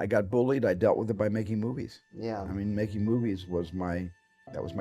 got bullied. I dealt with it by making movies. Yeah. I mean, making movies was my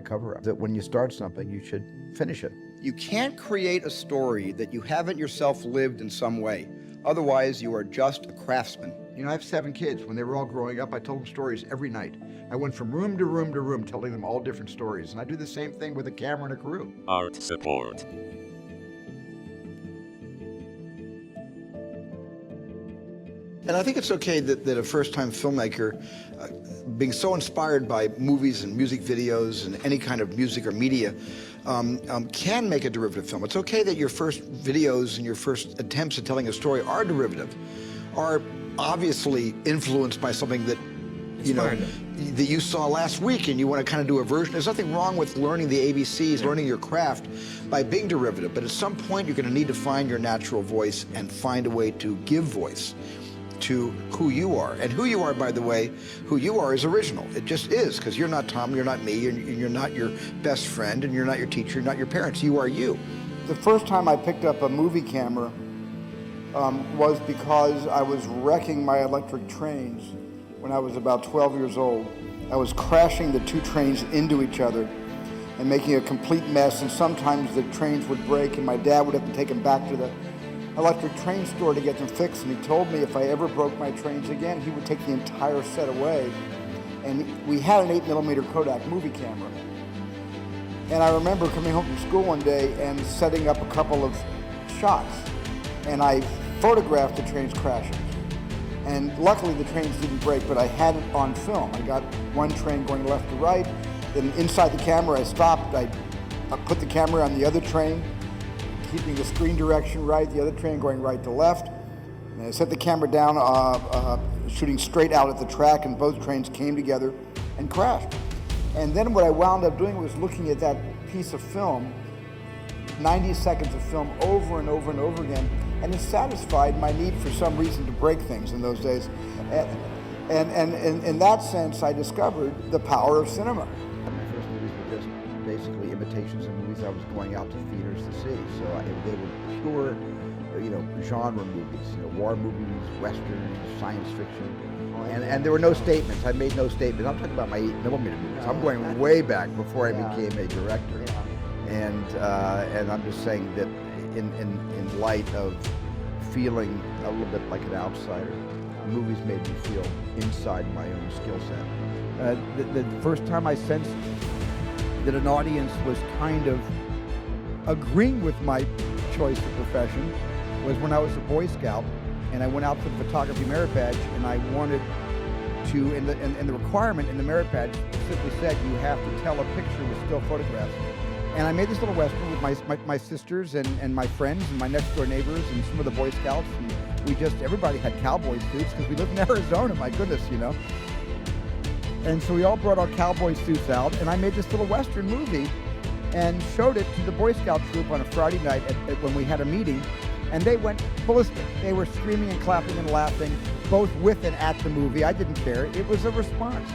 cover-up. That when you start something, you should finish it. You can't create a story that you haven't yourself lived in some way. Otherwise, you are just a craftsman. You know, I have 7 kids. When they were all growing up, I told them stories every night. I went from room to room to room, telling them all different stories. And I do the same thing with a camera and a crew. Art support. And I think it's okay that a first-time filmmaker, being so inspired by movies and music videos and any kind of music or media, can make a derivative film. It's okay that your first videos and your first attempts at telling a story are derivative, are obviously influenced by something that, you know, that you saw last week and you want to kind of do a version. There's nothing wrong with learning the ABCs, learning your craft by being derivative, but at some point you're going to need to find your natural voice and find a way to give voice to who you are. And who you are, by the way, who you are is original. It just is, because you're not Tom, you're not me, and you're not your best friend, and you're not your teacher, you're not your parents. You are you. The first time I picked up a movie camera was because I was wrecking my electric trains when I was about 12 years old. I was crashing the 2 trains into each other and making a complete mess, and sometimes the trains would break and my dad would have to take them back to the electric train store to get them fixed, and he told me if I ever broke my trains again, he would take the entire set away. And we had an 8mm Kodak movie camera. And I remember coming home from school one day and setting up a couple of shots, and I photographed the trains crashing. And luckily the trains didn't break, but I had it on film. I got one train going left to right, then inside the camera I stopped, I put the camera on the other train, keeping the screen direction right, the other train going right to left. And I set the camera down, shooting straight out at the track, and both trains came together and crashed. And then what I wound up doing was looking at that piece of film, 90 seconds of film over and over and over again, and it satisfied my need for some reason to break things in those days. And in that sense, I discovered the power of cinema. My first movies were just basically imitations of movies I was going out to theaters to see. So they were pure, you know, genre movies, you know, war movies, westerns, science fiction. And there were no statements. I made no statements. I'm talking about my 8mm movies. I'm going way back before I became a director. And I'm just saying that in light of feeling a little bit like an outsider, movies made me feel inside my own skill set. The first time I sensed that an audience was kind of agreeing with my choice of profession was when I was a Boy Scout, and I went out for the photography merit badge, and I wanted to, and the requirement in the merit badge simply said you have to tell a picture with still photographs. And I made this little Western with my sisters and my friends and my next door neighbors and some of the Boy Scouts, and everybody had cowboy suits because we lived in Arizona, my goodness, you know. And so we all brought our cowboy suits out, and I made this little Western movie and showed it to the Boy Scout troop on a Friday night when we had a meeting, and they went ballistic. They were screaming and clapping and laughing, both with and at the movie. I didn't care. It was a response.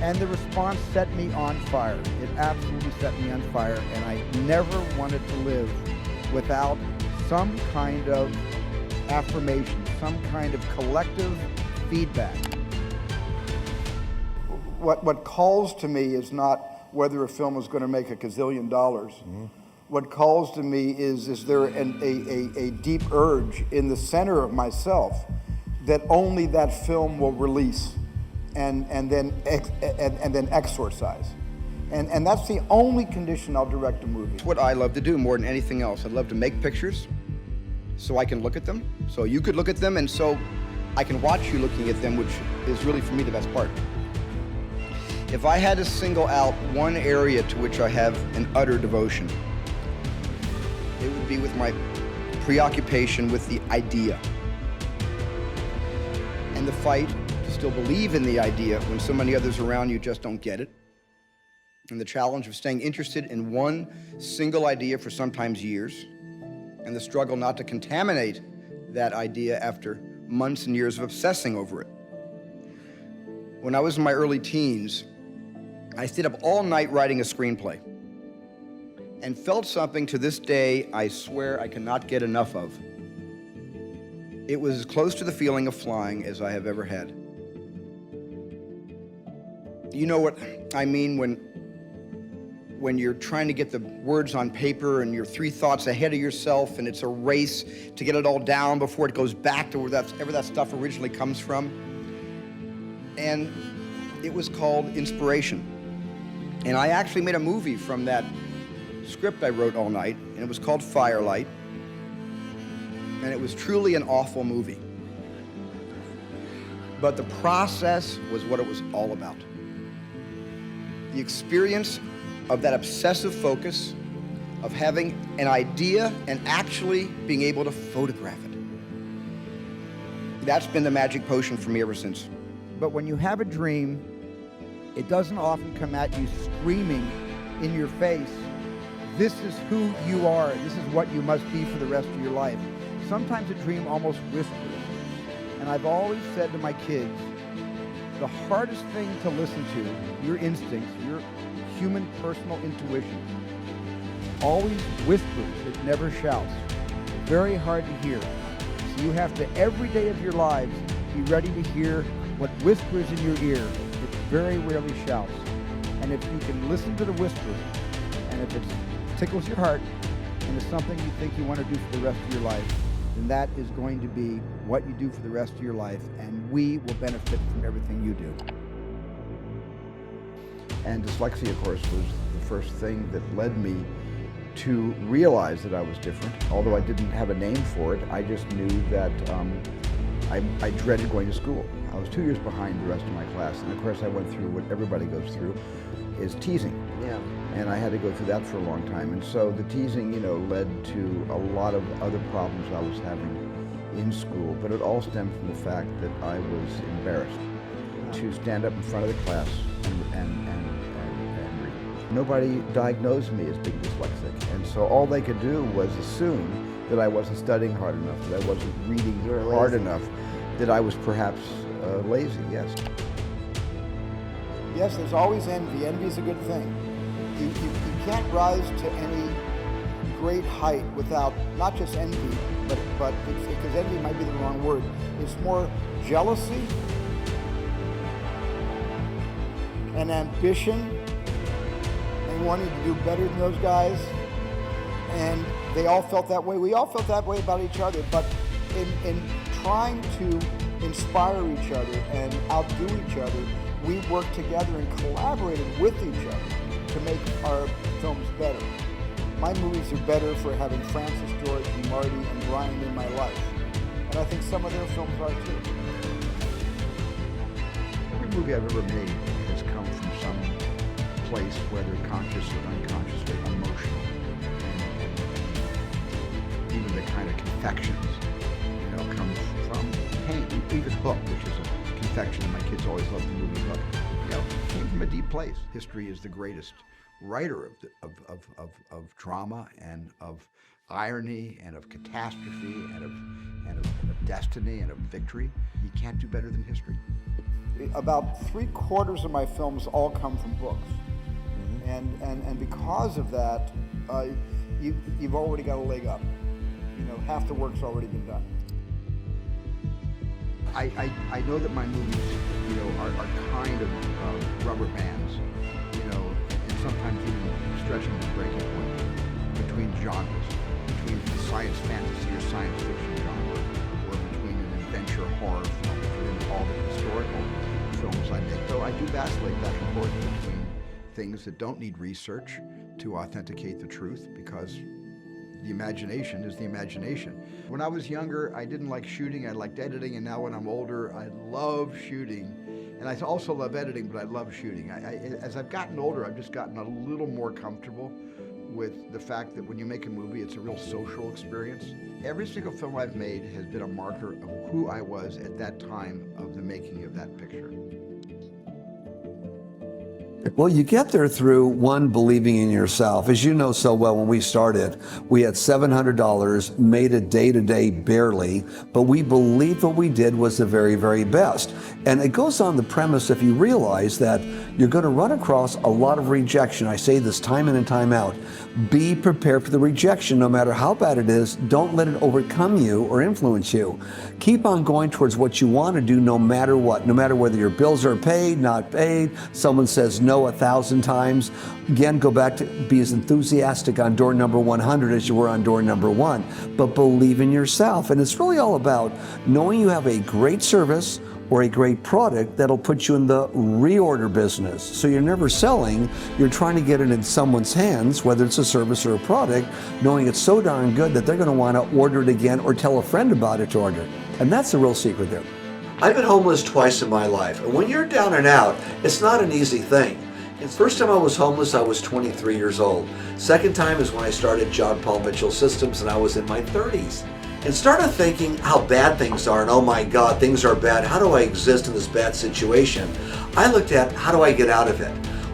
And the response set me on fire. It absolutely set me on fire, and I never wanted to live without some kind of affirmation, some kind of collective feedback. What calls to me is not whether a film is going to make $1 gazillion. Mm-hmm. What calls to me is there a deep urge in the center of myself that only that film will release and then exorcise. And that's the only condition I'll direct a movie. It's what I love to do more than anything else. I'd love to make pictures so I can look at them, so you could look at them, and so I can watch you looking at them, which is really, for me, the best part. If I had to single out one area to which I have an utter devotion, it would be with my preoccupation with the idea and the fight to still believe in the idea when so many others around you just don't get it, and the challenge of staying interested in one single idea for sometimes years, and the struggle not to contaminate that idea after months and years of obsessing over it. When I was in my early teens, I stayed up all night writing a screenplay and felt something to this day I swear I cannot get enough of. It was as close to the feeling of flying as I have ever had. You know what I mean when you're trying to get the words on paper and you're 3 thoughts ahead of yourself and it's a race to get it all down before it goes back to wherever that stuff originally comes from. And it was called Inspiration. And I actually made a movie from that script I wrote all night, and it was called Firelight. And it was truly an awful movie. But the process was what it was all about. The experience of that obsessive focus, of having an idea and actually being able to photograph it. That's been the magic potion for me ever since. But when you have a dream, it doesn't often come at you screaming in your face, this is who you are, this is what you must be for the rest of your life. Sometimes a dream almost whispers. And I've always said to my kids, the hardest thing to listen to, your instincts, your human personal intuition, always whispers, it never shouts. Very hard to hear. So you have to, every day of your lives, be ready to hear what whispers in your ear. It very rarely shouts. And if you can listen to the whisper, and if it tickles your heart, and it's something you think you want to do for the rest of your life, then that is going to be what you do for the rest of your life, and we will benefit from everything you do. And dyslexia, of course, was the first thing that led me to realize that I was different. Although I didn't have a name for it, I just knew that I dreaded going to school. I was 2 years behind the rest of my class, and of course I went through what everybody goes through, is teasing. Yeah. And I had to go through that for a long time. And so the teasing, led to a lot of other problems I was having in school, but it all stemmed from the fact that I was embarrassed to stand up in front of the class and read. Nobody diagnosed me as being dyslexic, and so all they could do was assume that I wasn't studying hard enough, that I wasn't reading hard enough, that I was perhaps lazy, yes. Yes, there's always envy. Envy is a good thing. You can't rise to any great height without not just envy, but because envy might be the wrong word. It's more jealousy and ambition and wanting to do better than those guys. And they all felt that way. We all felt that way about each other. But in trying to inspire each other and outdo each other, we worked together and collaborated with each other to make our films better. My movies are better for having Francis, George, and Marty, and Brian in my life. And I think some of their films are too. Every movie I've ever made has come from some place, whether conscious or unconsciously emotional. And even the kind of confections, comes from pain. Even Hook, which is a confection, my kids always loved the movie Hook. Came from a deep place. History is the greatest writer of drama and of irony and of catastrophe and of destiny and of victory. You can't do better than history. About 3/4 of my films all come from books. And because of that, you've already got a leg up. Half the work's already been done. I know that my movies, are kind of rubber bands, and sometimes even stretching the breaking point between genres, between science fantasy or science fiction genre, or between an adventure horror film, between all the historical films I make. So I do vacillate back and forth between things that don't need research to authenticate the truth, because the imagination is the imagination. When I was younger, I didn't like shooting, I liked editing, and now when I'm older, I love shooting. And I also love editing, but I love shooting. As I've gotten older, I've just gotten a little more comfortable with the fact that when you make a movie, it's a real social experience. Every single film I've made has been a marker of who I was at that time of the making of that picture. Well, you get there through, one, believing in yourself. As you know so well, when we started, we had $700, made it day-to-day barely, but we believed what we did was the very, very best. And it goes on the premise, if you realize that you're going to run across a lot of rejection. I say this time in and time out. Be prepared for the rejection, no matter how bad it is. Don't let it overcome you or influence you. Keep on going towards what you want to do, no matter what, no matter whether your bills are paid, not paid, someone says no 1,000 times. Again, go back to be as enthusiastic on door number 100 as you were on door number 1, but believe in yourself. And it's really all about knowing you have a great service or a great product that'll put you in the reorder business. So you're never selling, you're trying to get it in someone's hands, whether it's a service or a product, knowing it's so darn good that they're gonna wanna order it again or tell a friend about it to order it. And that's the real secret there. I've been homeless twice in my life, and when you're down and out, it's not an easy thing. The first time I was homeless, I was 23 years old. Second time is when I started John Paul Mitchell Systems, and I was in my 30s. And started thinking how bad things are, and oh my God, things are bad. How do I exist in this bad situation? I looked at, how do I get out of it?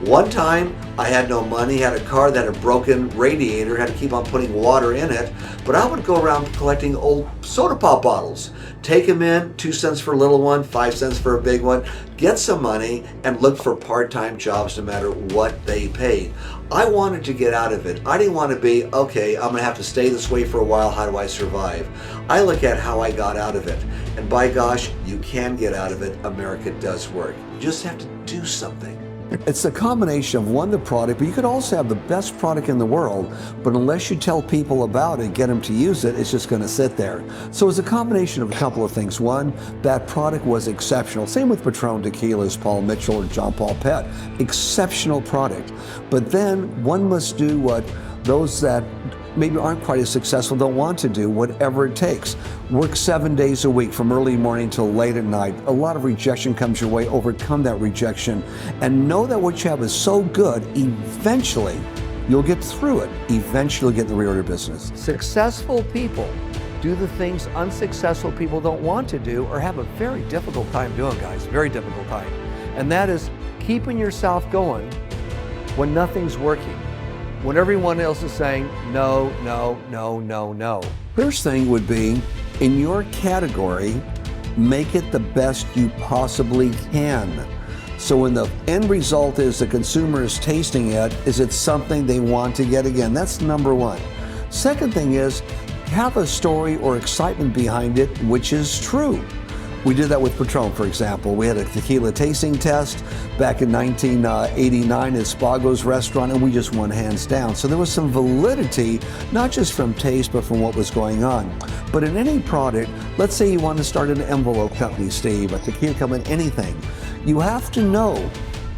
One time, I had no money, had a car that had a broken radiator, had to keep on putting water in it, but I would go around collecting old soda pop bottles, take them in, 2 cents for a little one, 5 cents for a big one, get some money, and look for part-time jobs no matter what they paid. I wanted to get out of it. I didn't want to be, okay, I'm gonna have to stay this way for a while, how do I survive? I look at how I got out of it, and by gosh, you can get out of it. America does work. You just have to do something. It's a combination of, one, the product, but you could also have the best product in the world, but unless you tell people about it, get them to use it, it's just going to sit there. So it's a combination of a couple of things. One, that product was exceptional. Same with Patron tequilas, Paul Mitchell or John Paul Pet. Exceptional product. But then one must do what those that maybe aren't quite as successful don't want to do, whatever it takes. Work 7 days a week from early morning till late at night. A lot of rejection comes your way. Overcome that rejection and know that what you have is so good, eventually you'll get through it. Eventually you'll get in the reorder business. Successful people do the things unsuccessful people don't want to do or have a very difficult time doing, guys. Very difficult time. And that is keeping yourself going when nothing's working. When everyone else is saying no, no, no, no, no. First thing would be, in your category, make it the best you possibly can. So when the end result is the consumer is tasting it, is it something they want to get again? That's number one. Second thing is, have a story or excitement behind it, which is true. We did that with Patron, for example. We had a tequila tasting test back in 1989 at Spago's restaurant, and we just won hands down. So there was some validity, not just from taste, but from what was going on. But in any product, let's say you want to start an envelope company, Steve, a tequila company, anything. You have to know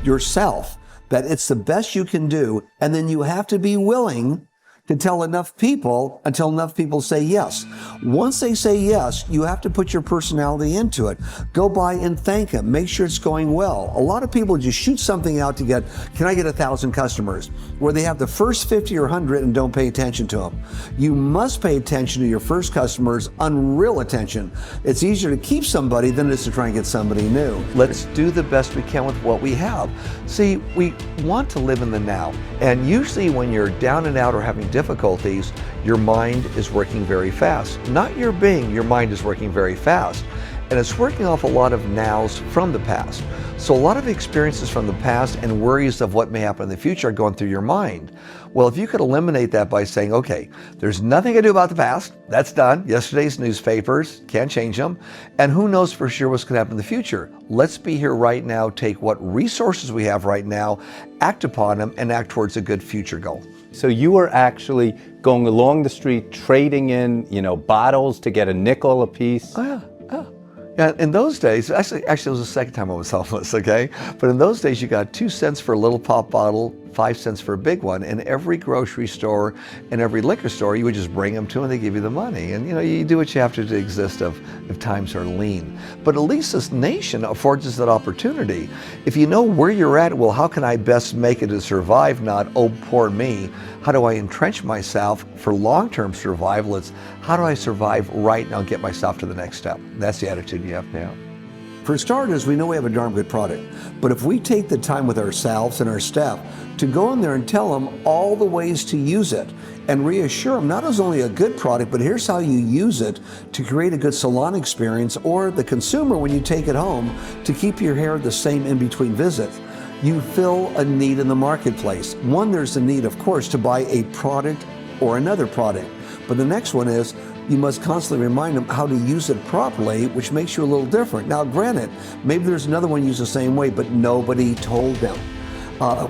yourself that it's the best you can do, and then you have to be willing to tell enough people until enough people say yes. Once they say yes, you have to put your personality into it. Go by and thank them. Make sure it's going well. A lot of people just shoot something out to get, can I get 1,000 customers? Where they have the first 50 or 100 and don't pay attention to them. You must pay attention to your first customers, unreal attention. It's easier to keep somebody than it is to try and get somebody new. Let's do the best we can with what we have. See, we want to live in the now. And usually when you're down and out or having difficulties, your mind is working very fast. Not your being, your mind is working very fast. And it's working off a lot of nows from the past. So a lot of experiences from the past and worries of what may happen in the future are going through your mind. Well, if you could eliminate that by saying, okay, there's nothing to do about the past, that's done. Yesterday's newspapers, can't change them. And who knows for sure what's going to happen in the future. Let's be here right now, take what resources we have right now, act upon them, and act towards a good future goal. So you were actually going along the street, trading in, bottles to get a nickel a piece? Oh, yeah. Yeah, in those days, actually it was the second time I was homeless, okay? But in those days, you got 2 cents for a little pop bottle, 5 cents for a big one. In every grocery store and every liquor store, you would just bring them to and they give you the money. And you do what you have to exist if times are lean. But at least this nation affords us that opportunity. If you know where you're at, well, how can I best make it to survive? Not, oh, poor me. How do I entrench myself for long-term survival? It's how do I survive right now and get myself to the next step? That's the attitude you have to have. For starters, we know we have a darn good product. But if we take the time with ourselves and our staff to go in there and tell them all the ways to use it and reassure them not as only a good product, but here's how you use it to create a good salon experience, or the consumer when you take it home to keep your hair the same in between visits, you fill a need in the marketplace. One, there's a need, of course, to buy a product or another product. But the next one is you must constantly remind them how to use it properly, which makes you a little different. Now, granted, maybe there's another one used the same way, but nobody told them.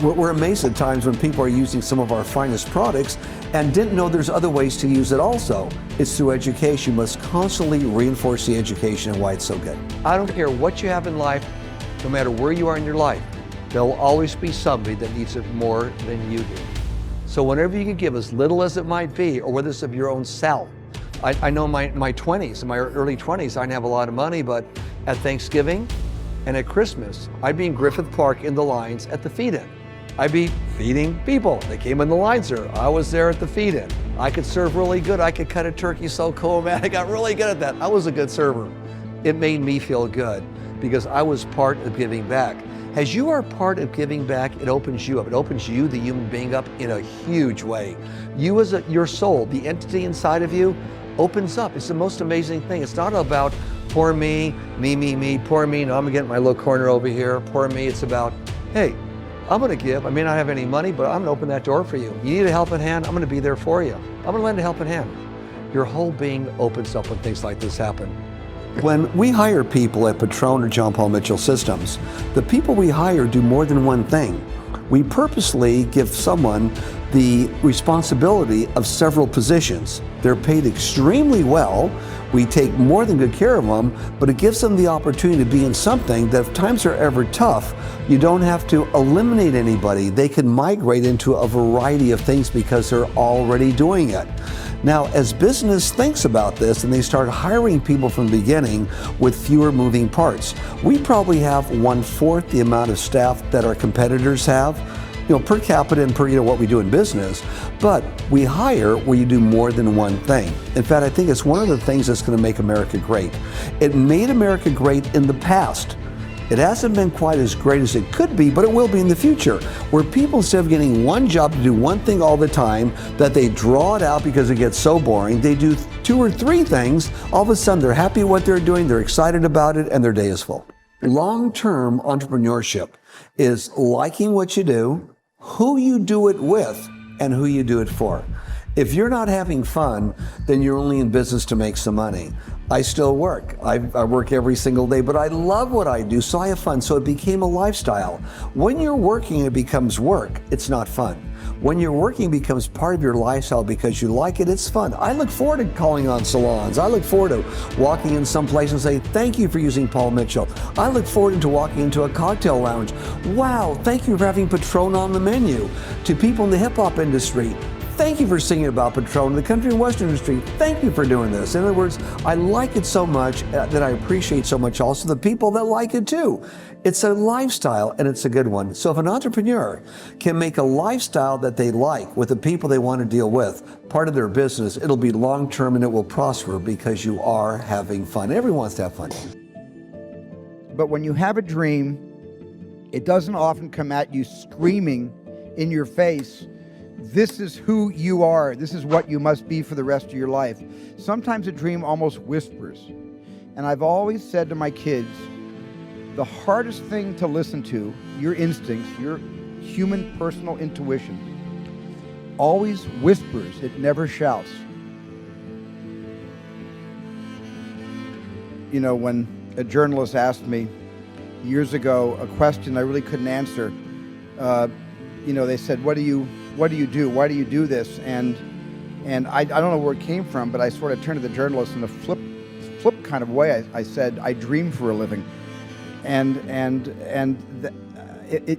We're amazed at times when people are using some of our finest products and didn't know there's other ways to use it also. It's through education. You must constantly reinforce the education and why it's so good. I don't care what you have in life, no matter where you are in your life, there will always be somebody that needs it more than you do. So whenever you can give, as little as it might be, or whether it's of your own self. I know in my 20s, in my early 20s, I didn't have a lot of money, but at Thanksgiving and at Christmas, I'd be in Griffith Park in the lines at the feed-in. I'd be feeding people. They came in the lines there. I was there at the feed-in. I could serve really good. I could cut a turkey so cool, man. I got really good at that. I was a good server. It made me feel good because I was part of giving back. As you are part of giving back, it opens you up. It opens you, the human being, up in a huge way. You as your soul, the entity inside of you, opens up. It's the most amazing thing. It's not about poor me, me, poor me. No, I'm gonna get in my little corner over here, poor me. It's about, hey, I'm gonna give. I may not have any money, but I'm gonna open that door for you. You need a helping hand, I'm gonna be there for you. I'm gonna lend a helping hand. Your whole being opens up when things like this happen. When we hire people at Patron or John Paul Mitchell Systems, the people we hire do more than one thing. We purposely give someone the responsibility of several positions. They're paid extremely well. We take more than good care of them, but it gives them the opportunity to be in something that if times are ever tough, you don't have to eliminate anybody. They can migrate into a variety of things because they're already doing it. Now, as business thinks about this and they start hiring people from the beginning with fewer moving parts, we probably have 1/4 the amount of staff that our competitors have, per capita and per what we do in business, but we hire where you do more than one thing. In fact, I think it's one of the things that's going to make America great. It made America great in the past. It hasn't been quite as great as it could be, but it will be in the future, where people, instead of getting one job to do one thing all the time, that they draw it out because it gets so boring, they do 2 or 3 things. All of a sudden, they're happy with what they're doing, they're excited about it, and their day is full. Long-term entrepreneurship is liking what you do, who you do it with, and who you do it for. If you're not having fun, then you're only in business to make some money. I still work. I work every single day, but I love what I do, so I have fun. So it became a lifestyle. When you're working, it becomes work. It's not fun. When you're working, it becomes part of your lifestyle because you like it. It's fun. I look forward to calling on salons. I look forward to walking in some place and saying, thank you for using Paul Mitchell. I look forward to walking into a cocktail lounge. Wow, thank you for having Patron on the menu. To people in the hip hop industry, thank you for singing about Patron. The country and western industry, thank you for doing this. In other words, I like it so much that I appreciate so much also the people that like it too. It's a lifestyle and it's a good one. So if an entrepreneur can make a lifestyle that they like with the people they want to deal with part of their business, it'll be long-term and it will prosper because you are having fun. Everyone wants to have fun. But when you have a dream, it doesn't often come at you screaming in your face, this is who you are. This is what you must be for the rest of your life. Sometimes a dream almost whispers. And I've always said to my kids, the hardest thing to listen to, your instincts, your human personal intuition, always whispers. It never shouts. When a journalist asked me years ago a question I really couldn't answer, they said, what do you do? Why do you do this? And I don't know where it came from, but I sort of turned to the journalist in a flip kind of way. I said, I dream for a living.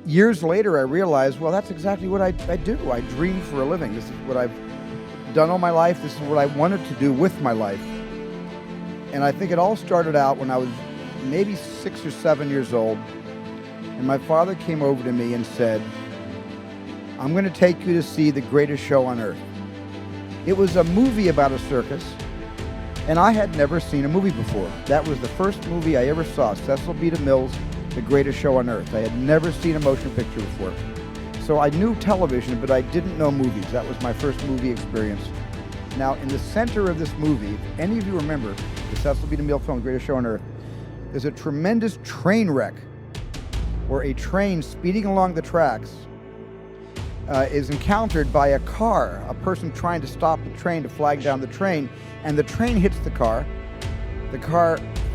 Years later, I realized, well, that's exactly what I do. I dream for a living. This is what I've done all my life. This is what I wanted to do with my life. And I think it all started out when I was maybe 6 or 7 years old. And my father came over to me and said, I'm going to take you to see the greatest show on earth. It was a movie about a circus, And I had never seen a movie before. That was the first movie I ever saw, Cecil B. DeMille's The Greatest Show on Earth. I had never seen a motion picture before. So I knew television, but I didn't know movies. That was my first movie experience. Now, in the center of this movie, if any of you remember the Cecil B. DeMille film, The Greatest Show on Earth, there's a tremendous train wreck where a train speeding along the tracks is encountered by a car, a person trying to stop the train to flag down the train, and the train hits the car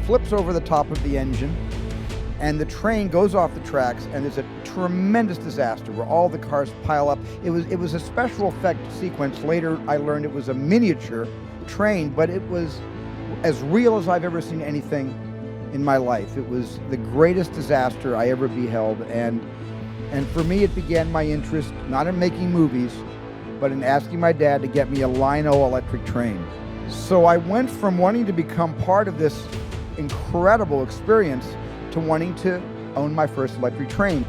flips over the top of the engine, and the train goes off the tracks, and there's a tremendous disaster where all the cars pile up. It was a special effect sequence. Later I learned it was a miniature train, but it was as real as I've ever seen anything in my life. It was the greatest disaster I ever beheld, and for me it began my interest not in making movies, but in asking my dad to get me a Lino electric train. So I went from wanting to become part of this incredible experience to wanting to own my first electric train.